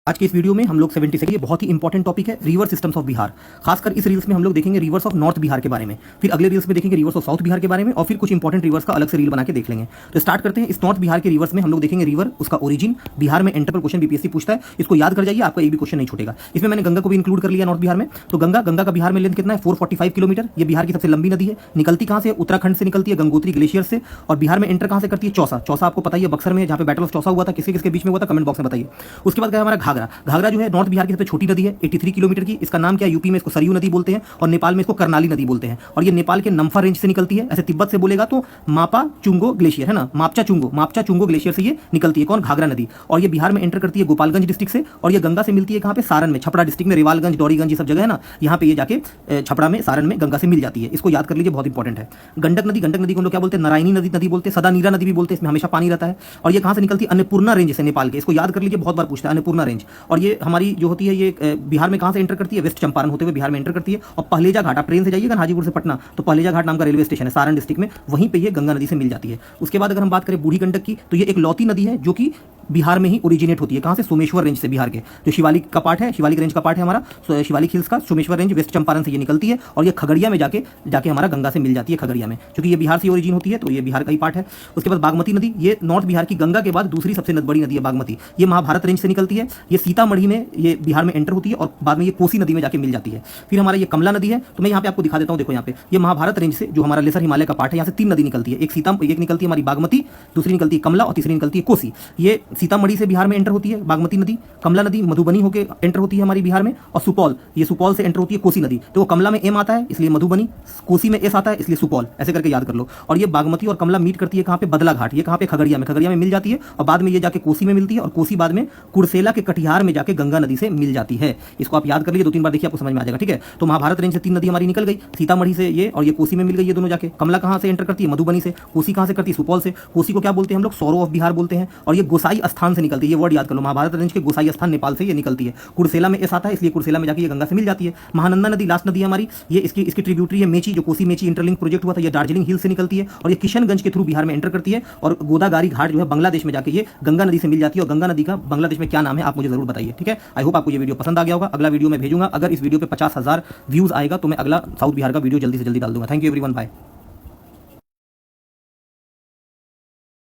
आज के इस वीडियो में हम लोग 76 ये बहुत ही इंपॉर्टेंट टॉपिक है रिवर सिस्टम्स ऑफ बिहार। खासकर इस रील्स में हम लोग देखेंगे रिवर्स ऑफ नॉर्थ बिहार के बारे में, फिर अगले रील्स में देखेंगे रिवर्स ऑफ साउथ बिहार के बारे में, और फिर कुछ इंपॉर्टेंट रिवर्स का अलग से रील बना के देख लेंगे। तो स्टार्ट करते हैं। इस नॉर्थ बिहार के रिवर्स में हम लोग देखेंगे रिवर, उसका ओरिजिन, बिहार में एंटर पर क्वेश्चन बीपीएससी पूछता है, इसको याद कर जाइए, आपका एक भी क्वेश्चन नहीं छूटेगा। इसमें मैंने गंगा को भी इंक्लूड कर लिया नॉर्थ बिहार में। तो गंगा का बिहार में लेंथ कितना है? 445 किलोमीटर। ये बिहार की सबसे लंबी नदी है। निकलती कहां से? उत्तराखंड से निकलती है, गंगोत्री ग्लेशियर से, और बिहार में एंटर कहां से करती है? चौसा। चौसा आपको पता ही है, बक्सर में, जहां पे बैटल ऑफ चौसा हुआ था। किसके किसके बीच में हुआ था? कमेंट बॉक्स में बताइए। उसके बाद गया हमारा घाघरा। घाघरा जो है नॉर्थ बिहार की सबसे छोटी नदी है, 83 किलोमीटर की। इसका नाम क्या है? यूपी में इसको सरयू नदी बोलते हैं और नेपाल में इसको करनाली नदी बोलते हैं। और ये नेपाल के नम्फा रेंज से निकलती है। ऐसे तिब्बत से बोलेगा तो मापा चुंगो ग्लेशियर है ना, मापचा चुंगो ग्लेशियर से ये निकलती है। कौन? घाघरा नदी। और ये बिहार में एंटर करती है गोपालगंज डिस्ट्रिक्ट से, और ये गंगा से मिलती है कहां पे? सारण में, छपरा डिस्ट्रिक्ट में, रेवालगंज, डोरीगंज, ये सब जगह है ना, यहाँ पे ये जाके छपरा में, सारण में गंगा से मिल जाती है। इसको याद कर लीजिए, बहुत इंपॉर्टेंट है। गंडक नदी को हम लोग क्या बोलते हैं? नारायणी नदी बोलते हैं, सदा नीरा नदी भी बोलते हैं, इसमें हमेशा पानी रहता है। और ये कहां से निकलती है? अन्नपूर्णा रेंज से, नेपाल के। इसको याद कर लीजिए, बहुत बार पूछता है अन्नपूर्णा रेंज। और ये हमारी जो होती है, ये बिहार में कहां से एंटर करती है? वेस्ट चंपारण होते हुए बिहार में एंटर करती है। और पहलेजा घाट, आप ट्रेन से जाइएगा हाजीपुर से पटना, तो पहलेजा घाट नाम का रेलवे स्टेशन है सारण डिस्ट्रिक्ट में, वहीं पे ये गंगा नदी से मिल जाती है। उसके बाद अगर हम बात करें बूढ़ी गंडक की, तो ये एक लौती नदी है जो कि बिहार में ही ओरिजिनेट होती है। कहां से? सोमेश्वर रेंज से, बिहार के जो शिवालिक का पार्ट है, शिवालिक रेंज का पार्ट है हमारा, शिवालिक हिल्स का सोमेश्वर रेंज वेस्ट चंपारण से ये निकलती है, और ये खगड़िया में जाके हमारा गंगा से मिल जाती है, खगड़िया में, क्योंकि ये बिहार से ओरिजिन होती है, तो ये बिहार का ही पार्ट है। उसके बाद बागमती नदी, ये नॉर्थ बिहार की गंगा के बाद दूसरी सबसे बड़ी नदी है बागमती। ये महाभारत रेंज से निकलती है, ये सीतामढ़ी में, ये बिहार में एंटर होती है, और बाद में ये कोसी नदी में जाके मिल जाती है। फिर हमारा ये कमला नदी है, तो मैं यहाँ पे आपको दिखा देता हूँ। देखो यहाँ पे ये महाभारत रेंज से जो हमारा लेसर हिमालय का पार्ट है, यहाँ से 3 नदी निकलती है। एक निकलती है हमारी बागमती, दूसरी निकलती है कमला, और तीसरी निकलती है कोसी। ये सीतामढ़ी से बिहार में एंटर होती है बागमती नदी। कमला नदी मधुबनी होकर एंटर होती है हमारी बिहार में। और सुपौल, ये सुपौल से एंटर होती है कोसी नदी। तो कमला में एम आता है इसलिए मधुबनी, कोसी में एस आता है इसलिए सुपौल, ऐसे करके याद कर लो। और ये बागमती और कमला मीट करती है कहां पे? बदला घाट। ये कहां पे? खगड़िया में मिल जाती है, और बाद में ये जाके कोसी में मिलती है, और कोसी बाद में कुर्सेला के कटिहार में जाके गंगा नदी से मिल जाती है। इसको आप याद कर लीजिए, 2-3 बार देखिए, आपको समझ में आ जाएगा। ठीक है, तो महाभारत रेंज से 3 नदी हमारी निकल गई, सीतामढ़ी से ये, और ये कोसी में मिल गई, ये दोनों जाके। कमला कहां से एंटर करती है? मधुबनी से। कोसी कहां से करती है? सुपौल से। कोसी को क्या बोलते हैं हम लोग? सौरो ऑफ बिहार बोलते हैं। और ये गोसाई स्थान से निकलती है, ये वर्ड याद कर लो, महाभारत रेंज के गोसाई स्थान नेपाल से ये निकलती है। कुर्सेला में एस आता है इसलिए कुर्सेला में जाके ये गंगा से मिल जाती है। महानंदा नदी लास्ट नदी है हमारी, ये इसकी ट्रिब्यूटरी है मेची, जो कोसी मेची इंटरलिंक प्रोजेक्ट हुआ था, ये दार्जिलिंग हिल से निकलती है, और ये किशनगंज के थ्रू बिहार में एंटर करती है, और गोदागारी घाट जो है बांग्लादेश में जाके ये गंगा नदी से मिल जाती है। और गंगा नदी का बांग्लादेश में क्या नाम है आप मुझे जरूर बताइए। ठीक है, आई होप आपको ये वीडियो पसंद आ गया होगा। अगला वीडियो मैं भेजूंगा, अगर इस वीडियो पे 50,000 व्यूज आएगा तो मैं अगला साउथ बिहार का वीडियो जल्दी से जल्दी डाल दूंगा। Thank you everyone, bye.